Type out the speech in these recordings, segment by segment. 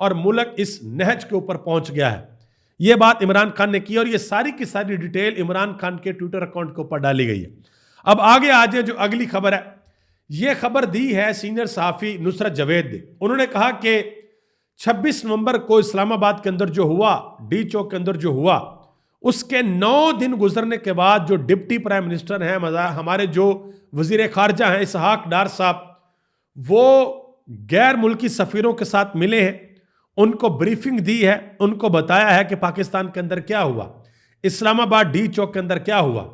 اور ملک اس نہج کے اوپر پہنچ گیا ہے. یہ بات عمران خان نے کی اور یہ ساری کی ساری ڈیٹیل عمران خان کے ٹویٹر اکاؤنٹ کے اوپر ڈالی گئی ہے. اب آگے آ جائیں جو اگلی خبر ہے. یہ خبر دی ہے سینئر صحافی نصرت جاوید نے. انہوں نے کہا کہ 26 نومبر کو اسلام آباد کے اندر جو ہوا، ڈی چوک کے اندر جو ہوا، اس کے 9 دن گزرنے کے بعد جو ڈپٹی پرائم منسٹر ہیں، ہمارے جو وزیر خارجہ ہیں اسحاق ڈار صاحب، وہ غیر ملکی سفیروں کے ساتھ ملے ہیں، ان کو بریفنگ دی ہے، ان کو بتایا ہے کہ پاکستان کے اندر کیا ہوا، اسلام آباد ڈی چوک کے اندر کیا ہوا.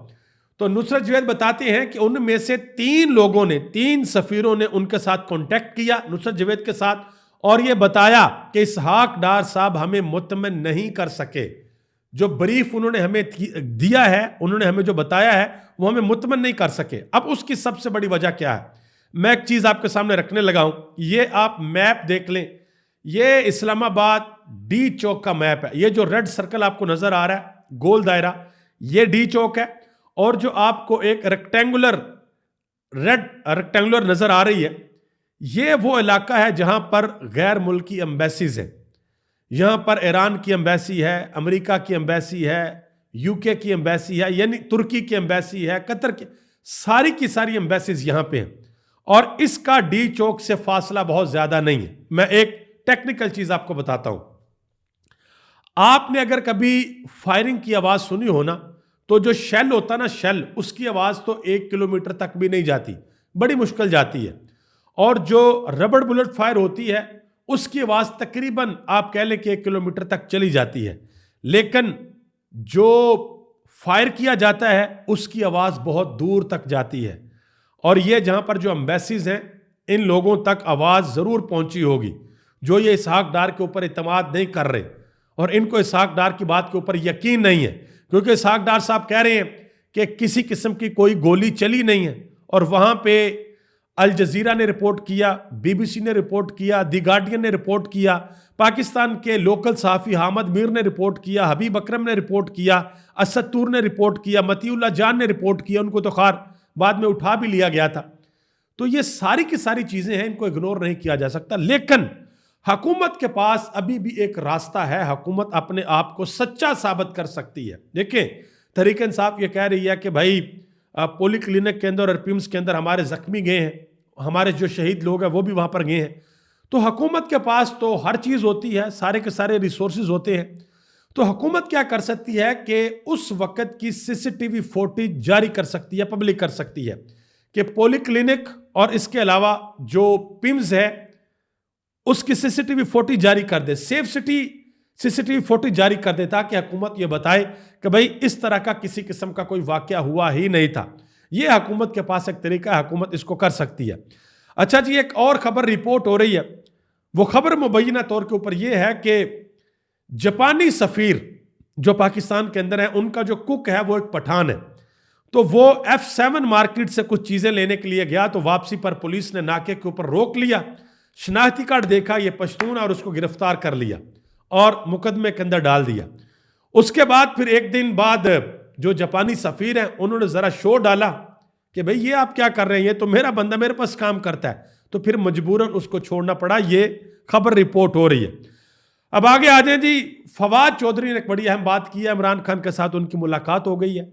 تو نصرت جاوید بتاتے ہیں کہ ان میں سے 3 لوگوں نے، 3 سفیروں نے ان کے ساتھ کانٹیکٹ کیا نصرت جاوید کے ساتھ، اور یہ بتایا کہ اسحاق ڈار صاحب ہمیں مطمئن نہیں کر سکے. جو بریف انہوں نے ہمیں دیا ہے، انہوں نے ہمیں جو بتایا ہے، وہ ہمیں مطمئن نہیں کر سکے. اب اس کی سب سے بڑی وجہ کیا ہے؟ میں ایک چیز آپ کے سامنے رکھنے لگا ہوں. یہ آپ میپ دیکھ لیں. یہ اسلام آباد ڈی چوک کا میپ ہے. یہ جو ریڈ سرکل آپ کو نظر آ رہا ہے، گول دائرہ، یہ ڈی چوک ہے. اور جو آپ کو ایک ریڈ ریکٹینگولر نظر آ رہی ہے، یہ وہ علاقہ ہے جہاں پر غیر ملکی ایمبیسیز ہیں. یہاں پر ایران کی ایمبیسی ہے، امریکہ کی ایمبیسی ہے، یو کے کی ایمبیسی ہے، یعنی ترکی کی ایمبیسی ہے، قطر کی، ساری کی ساری ایمبیسیز یہاں پہ ہیں. اور اس کا ڈی چوک سے فاصلہ بہت زیادہ نہیں ہے. میں ایک ٹیکنیکل چیز آپ کو بتاتا ہوں. آپ نے اگر کبھی فائرنگ کی آواز سنی ہو نا، تو جو شیل ہوتا نا، شیل، اس کی آواز تو 1 کلومیٹر تک بھی نہیں جاتی، بڑی مشکل جاتی ہے. اور جو ربڑ بلٹ فائر ہوتی ہے، اس کی آواز تقریباً آپ کہہ لیں کہ 1 کلومیٹر تک چلی جاتی ہے. لیکن جو فائر کیا جاتا ہے اس کی آواز بہت دور تک جاتی ہے. اور یہ جہاں پر جو ایمبیسیز ہیں، ان لوگوں تک آواز ضرور پہنچی ہوگی جو یہ اسحاق ڈار کے اوپر اعتماد نہیں کر رہے، اور ان کو اسحاق ڈار کی بات کے اوپر یقین نہیں ہے. کیونکہ اسحاق ڈار صاحب کہہ رہے ہیں کہ کسی قسم کی کوئی گولی چلی نہیں ہے. اور وہاں پہ الجزیرہ نے رپورٹ کیا، بی بی سی نے رپورٹ کیا، دی گارڈین نے رپورٹ کیا، پاکستان کے لوکل صحافی حامد میر نے رپورٹ کیا، حبیب اکرم نے رپورٹ کیا، اسد طور نے رپورٹ کیا، مطیع اللہ جان نے رپورٹ کیا. ان کو تو خیر بعد میں اٹھا بھی لیا گیا تھا. تو یہ ساری کی ساری چیزیں ہیں، ان کو اگنور نہیں کیا جا سکتا. لیکن حکومت کے پاس ابھی بھی ایک راستہ ہے. حکومت اپنے آپ کو سچا ثابت کر سکتی ہے. دیکھیں، تحریک انصاف یہ کہہ رہی ہے کہ بھائی پولی کلینک کے اندر اور پیمز کے اندر ہمارے زخمی گئے ہیں، ہمارے جو شہید لوگ ہیں وہ بھی وہاں پر گئے ہیں. تو حکومت کے پاس تو ہر چیز ہوتی ہے، سارے کے سارے ریسورسز ہوتے ہیں. تو حکومت کیا کر سکتی ہے کہ اس وقت کی CCTV فوٹیج جاری کر سکتی ہے، پبلک کر سکتی ہے کہ پولی کلینک اور اس کے علاوہ جو پیمز ہے اس کی CCTV فوٹیج جاری کر دے، سیف سٹی CCTV فوٹیج جاری کر دے، تاکہ حکومت یہ بتائے کہ بھئی اس طرح کا کسی قسم کا کوئی واقعہ ہوا ہی نہیں تھا. یہ حکومت کے پاس ایک طریقہ ہے، حکومت اس کو کر سکتی ہے. اچھا جی، ایک اور خبر رپورٹ ہو رہی ہے. وہ خبر مبینہ طور کے اوپر یہ ہے کہ جاپانی سفیر جو پاکستان کے اندر ہیں، ان کا جو کک ہے وہ ایک پٹھان ہے. تو وہ F7 مارکیٹ سے کچھ چیزیں لینے کے لیے گیا، تو واپسی پر پولیس نے ناکے کے اوپر روک لیا، شناختی کارڈ دیکھا یہ پشتون، اور اس کو گرفتار کر لیا اور مقدمے کے اندر ڈال دیا. اس کے بعد پھر ایک دن بعد جو جاپانی سفیر ہیں انہوں نے ذرا شور ڈالا کہ بھئی یہ آپ کیا کر رہے ہیں، یہ تو میرا بندہ میرے پاس کام کرتا ہے. تو پھر مجبوراً اس کو چھوڑنا پڑا. یہ خبر رپورٹ ہو رہی ہے. اب آگے آ جائیں جی. فواد چودھری نے ایک بڑی اہم بات کی ہے، عمران خان کے ساتھ ان کی ملاقات ہو گئی ہے.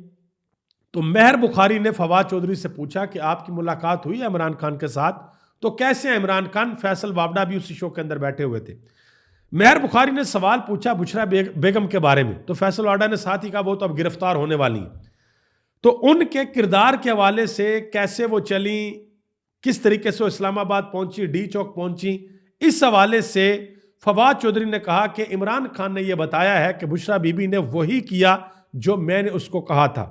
تو مہر بخاری نے فواد چودھری سے پوچھا کہ آپ کی ملاقات ہوئی ہے عمران خان کے ساتھ؟ تو کیسے ہیں عمران خان؟ فیصل وابڈا بھی اسی شو کے اندر بیٹھے ہوئے تھے. مہر بخاری نے سوال پوچھا بشرا بیگم کے بارے میں. تو فیصل وابڈا نے ساتھ ہی کہا وہ تو اب گرفتار ہونے والی ہیں. تو ان کے کردار کے حوالے سے، کیسے وہ چلیں، کس طریقے سے وہ اسلام آباد پہنچی، ڈی چوک پہنچی، اس حوالے سے فواد چودھری نے کہا کہ عمران خان نے یہ بتایا ہے کہ بشرا بی بی نے وہی کیا جو میں نے اس کو کہا تھا.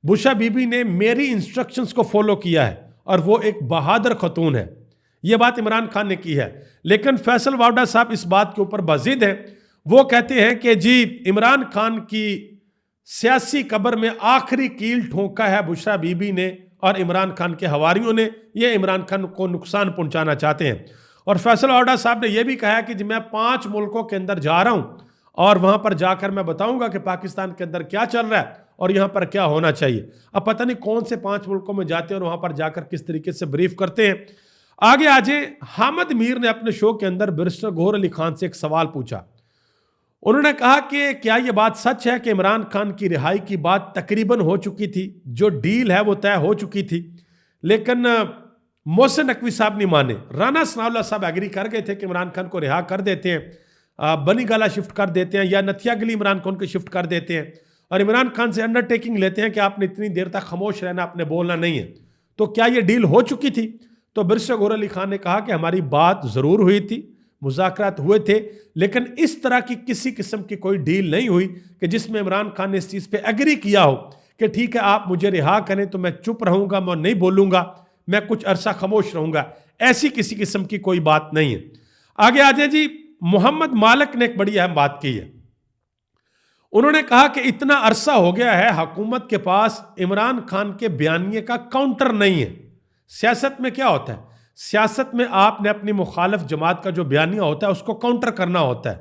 بشرا بی بی نے میری انسٹرکشنز کو فالو کیا ہے اور وہ ایک بہادر خاتون ہے. یہ بات عمران خان نے کی ہے. لیکن فیصل وابڈا صاحب اس بات کے اوپر بازید ہیں. وہ کہتے ہیں کہ جی عمران خان کی سیاسی قبر میں آخری کیل ٹھونکا ہے بشرا بی بی نے اور عمران خان کے حواریوں نے. یہ عمران خان کو نقصان پہنچانا چاہتے ہیں. اور فیصل وابڈا صاحب نے یہ بھی کہا کہ میں 5 ملکوں کے اندر جا رہا ہوں اور وہاں پر جا کر میں بتاؤں گا کہ پاکستان کے اندر کیا چل رہا ہے اور یہاں پر کیا ہونا چاہیے. اب پتہ نہیں کون سے 5 ملکوں میں جاتے ہیں اور وہاں پر جا کر کس طریقے سے بریف کرتے ہیں. آگے آجے حامد میر نے اپنے شو کے اندر بیرسٹر گوہر علی خان سے ایک سوال پوچھا. انہوں نے کہا کہ کیا یہ بات سچ ہے کہ عمران خان کی رہائی کی بات تقریباً ہو چکی تھی, جو ڈیل ہے وہ طے ہو چکی تھی, لیکن محسن نقوی صاحب نہیں مانے. رانا ثناء اللہ صاحب ایگری کر گئے تھے کہ عمران خان کو رہا کر دیتے ہیں, بنی گالا شفٹ کر دیتے ہیں یا نتھیا گلی عمران خان کو شفٹ کر دیتے ہیں, اور عمران خان سے انڈرٹیکنگ لیتے ہیں کہ آپ نے اتنی دیر تک خاموش رہنا, آپ نے بولنا نہیں ہے. تو کیا یہ ڈیل ہو چکی تھی؟ تو بیرسٹر گوہر علی خان نے کہا کہ ہماری بات ضرور ہوئی تھی, مذاکرات ہوئے تھے, لیکن اس طرح کی کسی قسم کی کوئی ڈیل نہیں ہوئی کہ جس میں عمران خان نے اس چیز پہ ایگری کیا ہو کہ ٹھیک ہے آپ مجھے رہا کریں تو میں چپ رہوں گا, میں نہیں بولوں گا, میں کچھ عرصہ خاموش رہوں گا. ایسی کسی قسم کی کوئی بات نہیں ہے. آگے آ جائیں جی, محمد مالک نے ایک بڑی اہم بات کی ہے. انہوں نے کہا کہ اتنا عرصہ ہو گیا ہے حکومت کے پاس عمران خان کے بیانیے کا کاؤنٹر نہیں ہے. سیاست میں کیا ہوتا ہے؟ سیاست میں آپ نے اپنی مخالف جماعت کا جو بیانیہ ہوتا ہے اس کو کاؤنٹر کرنا ہوتا ہے.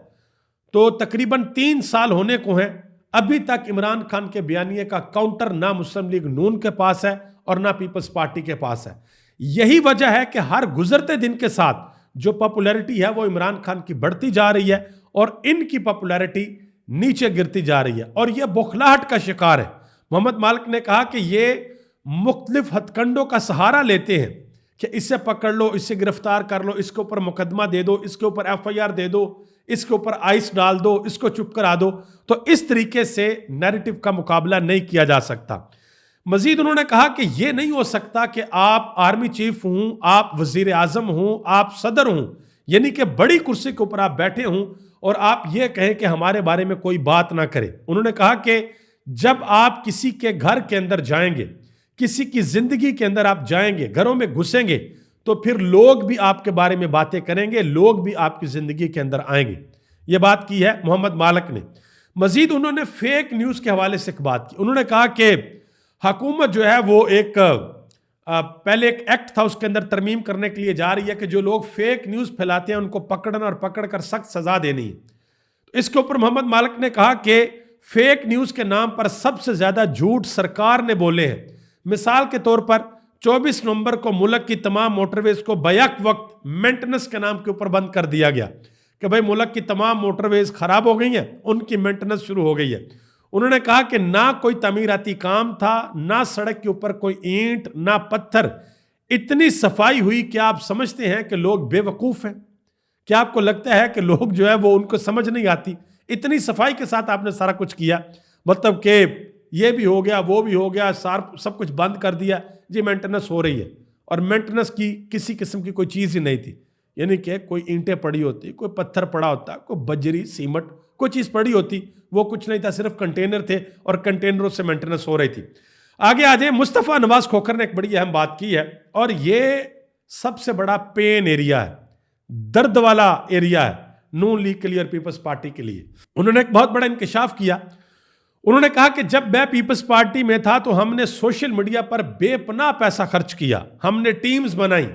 تو تقریباً 3 سال ہونے کو ہیں, ابھی تک عمران خان کے بیانیے کا کاؤنٹر نہ مسلم لیگ نون کے پاس ہے اور نہ پیپلز پارٹی کے پاس ہے. یہی وجہ ہے کہ ہر گزرتے دن کے ساتھ جو پاپولیرٹی ہے وہ عمران خان کی بڑھتی جا رہی ہے اور ان کی پاپولیرٹی نیچے گرتی جا رہی ہے, اور یہ بوکھلاہٹ کا شکار ہے. محمد مالک نے کہا کہ یہ مختلف ہتھ کنڈوں کا سہارا لیتے ہیں کہ اسے پکڑ لو, اسے گرفتار کر لو, اس کے اوپر مقدمہ دے دو, اس کے اوپر FIR دے دو, اس کے اوپر آئس ڈال دو, اس کو چپ کرا دو. تو اس طریقے سے نیریٹو کا مقابلہ نہیں کیا جا سکتا. مزید انہوں نے کہا کہ یہ نہیں ہو سکتا کہ آپ آرمی چیف ہوں, آپ وزیر اعظم ہوں, آپ صدر ہوں, یعنی کہ بڑی کرسی کے اوپر آپ بیٹھے ہوں اور آپ یہ کہیں کہ ہمارے بارے میں کوئی بات نہ کرے. انہوں نے کہا کہ جب آپ کسی کے گھر کے اندر جائیں گے, کسی کی زندگی کے اندر آپ جائیں گے, گھروں میں گھسیں گے, تو پھر لوگ بھی آپ کے بارے میں باتیں کریں گے, لوگ بھی آپ کی زندگی کے اندر آئیں گے. یہ بات کی ہے محمد مالک نے. مزید انہوں نے فیک نیوز کے حوالے سے ایک بات کی. انہوں نے کہا کہ حکومت جو ہے وہ پہلے ایک ایکٹ تھا, اس کے اندر ترمیم کرنے کے لیے جا رہی ہے کہ جو لوگ فیک نیوز پھیلاتے ہیں ان کو پکڑنا اور پکڑ کر سخت سزا دینی ہے. اس کے اوپر محمد مالک نے کہا کہ فیک نیوز کے نام پر سب سے زیادہ جھوٹ سرکار نے بولے ہیں. مثال کے طور پر 24 نومبر کو ملک کی تمام موٹر ویز کو بیک وقت مینٹننس کے نام کے اوپر بند کر دیا گیا کہ بھائی ملک کی تمام موٹر ویز خراب ہو گئی ہیں, ان کی مینٹننس شروع ہو گئی ہے. انہوں نے کہا کہ نہ کوئی تعمیراتی کام تھا, نہ سڑک کے اوپر کوئی اینٹ, نہ پتھر. اتنی صفائی ہوئی کہ آپ سمجھتے ہیں کہ لوگ بے وقوف ہیں. کیا آپ کو لگتا ہے کہ لوگ جو ہے وہ ان کو سمجھ نہیں آتی؟ اتنی صفائی کے ساتھ آپ نے سارا کچھ کیا, مطلب کہ یہ بھی ہو گیا, وہ بھی ہو گیا, سب کچھ بند کر دیا. جی مینٹننس ہو رہی ہے, اور مینٹننس کی کسی قسم کی کوئی چیز ہی نہیں تھی. یعنی کہ کوئی اینٹیں پڑی ہوتی, کوئی پتھر پڑا ہوتا, کوئی بجری سیمٹ کوئی چیز پڑی ہوتی, وہ کچھ نہیں تھا, صرف کنٹینر تھے اور کنٹینروں سے مینٹننس ہو رہی تھی. آگے آ جائیں, مصطفیٰ نواز کھوکھر نے ایک بڑی اہم بات کی ہے, اور یہ سب سے بڑا پین ایریا ہے, درد والا ایریا ہے نون لیگ کے لیے اور پیپلز پارٹی کے لیے. انہوں نے ایک بہت بڑا انکشاف کیا. انہوں نے کہا کہ جب میں پیپلز پارٹی میں تھا تو ہم نے سوشل میڈیا پر بے پناہ پیسہ خرچ کیا, ہم نے ٹیمز بنائی,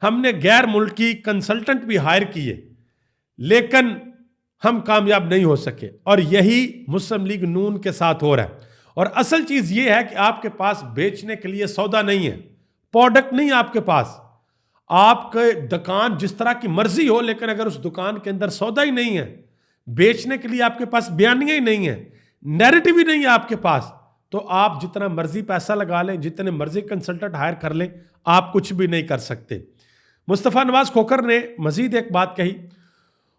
ہم نے غیر ملکی کنسلٹنٹ بھی ہائر کیے, لیکن ہم کامیاب نہیں ہو سکے. اور یہی مسلم لیگ نون کے ساتھ ہو رہا ہے. اور اصل چیز یہ ہے کہ آپ کے پاس بیچنے کے لیے سودا نہیں ہے, پروڈکٹ نہیں ہے آپ کے پاس. آپ کے دکان جس طرح کی مرضی ہو, لیکن اگر اس دکان کے اندر سودا ہی نہیں ہے, بیچنے کے لیے آپ کے پاس بیانیہ ہی نہیں ہے, نیریٹو ہی نہیں ہے آپ کے پاس, تو آپ جتنا مرضی پیسہ لگا لیں, جتنے مرضی کنسلٹنٹ ہائر کر لیں, آپ کچھ بھی نہیں کر سکتے. مصطفیٰ نواز کھوکھر نے مزید ایک بات کہی.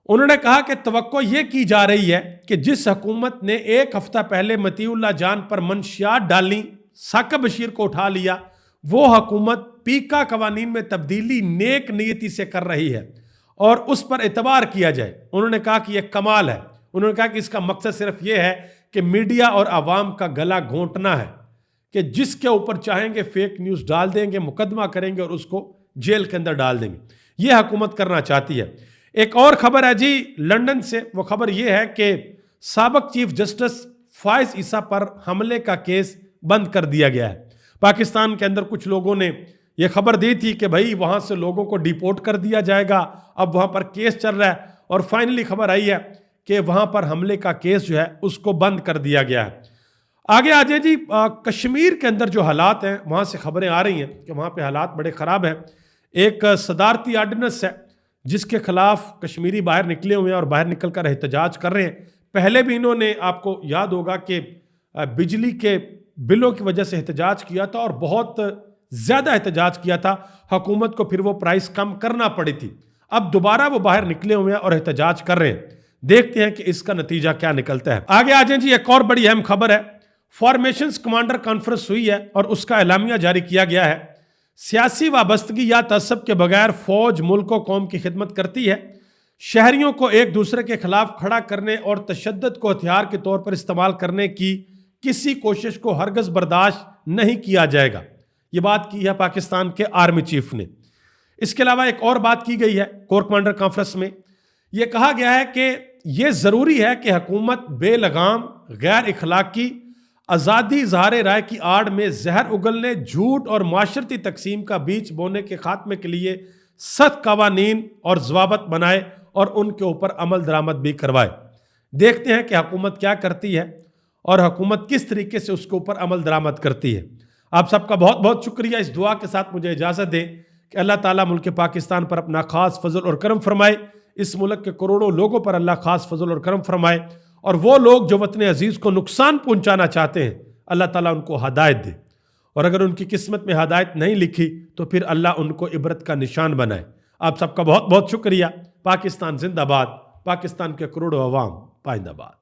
انہوں نے کہا کہ توقع یہ کی جا رہی ہے کہ جس حکومت نے 1 ہفتہ پہلے مطیع اللہ جان پر منشیات ڈالیں, ثاقب بشیر کو اٹھا لیا, وہ حکومت پیکا قوانین میں تبدیلی نیک نیتی سے کر رہی ہے اور اس پر اعتبار کیا جائے. انہوں نے کہا کہ یہ کمال ہے. انہوں نے کہا کہ اس کا مقصد صرف یہ ہے کہ میڈیا اور عوام کا گلا گھونٹنا ہے کہ جس کے اوپر چاہیں گے فیک نیوز ڈال دیں گے, مقدمہ کریں گے اور اس کو جیل کے اندر ڈال دیں گے. یہ حکومت کرنا چاہتی ہے. ایک اور خبر ہے جی لندن سے. وہ خبر یہ ہے کہ سابق چیف جسٹس فائز عیسیٰ پر حملے کا کیس بند کر دیا گیا ہے. پاکستان کے اندر کچھ لوگوں نے یہ خبر دی تھی کہ بھائی وہاں سے لوگوں کو ڈیپورٹ کر دیا جائے گا, اب وہاں پر کیس چل رہا ہے, اور فائنلی خبر آئی ہے کہ وہاں پر حملے کا کیس جو ہے اس کو بند کر دیا گیا ہے. آگے آ جائیں جی, کشمیر کے اندر جو حالات ہیں وہاں سے خبریں آ رہی ہیں کہ وہاں پہ حالات بڑے خراب ہیں. ایک صدارتی آرڈیننس ہے جس کے خلاف کشمیری باہر نکلے ہوئے ہیں اور باہر نکل کر احتجاج کر رہے ہیں. پہلے بھی انہوں نے, آپ کو یاد ہوگا کہ بجلی کے بلوں کی وجہ سے احتجاج کیا تھا اور بہت زیادہ احتجاج کیا تھا, حکومت کو پھر وہ پرائس کم کرنا پڑی تھی. اب دوبارہ وہ باہر نکلے ہوئے ہیں اور احتجاج کر رہے ہیں. دیکھتے ہیں کہ اس کا نتیجہ کیا نکلتا ہے. آگے آ جائیں جی, ایک اور بڑی اہم خبر ہے. فارمیشنز کمانڈر کانفرنس ہوئی ہے اور اس کا اعلامیہ جاری کیا گیا ہے. سیاسی وابستگی یا تعصب کے بغیر فوج ملک و قوم کی خدمت کرتی ہے. شہریوں کو ایک دوسرے کے خلاف کھڑا کرنے اور تشدد کو ہتھیار کے طور پر استعمال کرنے کی کسی کوشش کو ہرگز برداشت نہیں کیا جائے گا. یہ بات کی ہے پاکستان کے آرمی چیف نے. اس کے علاوہ ایک اور بات کی گئی ہے کور کمانڈر کانفرنس میں. یہ کہا گیا ہے کہ یہ ضروری ہے کہ حکومت بے لگام, غیر اخلاقی, آزادی اظہار رائے کی آڑ میں زہر اگلنے, جھوٹ اور معاشرتی تقسیم کا بیج بونے کے خاتمے کے لیے سخت قوانین اور ضوابط بنائے اور ان کے اوپر عمل درآمد بھی کروائے. دیکھتے ہیں کہ حکومت کیا کرتی ہے اور حکومت کس طریقے سے اس کے اوپر عمل درآمد کرتی ہے. آپ سب کا بہت بہت شکریہ. اس دعا کے ساتھ مجھے اجازت دیں کہ اللہ تعالیٰ ملک پاکستان پر اپنا خاص فضل اور کرم فرمائے. اس ملک کے کروڑوں لوگوں پر اللہ خاص فضل اور کرم فرمائے, اور وہ لوگ جو وطن عزیز کو نقصان پہنچانا چاہتے ہیں اللہ تعالیٰ ان کو ہدایت دے, اور اگر ان کی قسمت میں ہدایت نہیں لکھی تو پھر اللہ ان کو عبرت کا نشان بنائے. آپ سب کا بہت بہت شکریہ. پاکستان زندہ باد. پاکستان کے کروڑوں عوام پائندہ باد.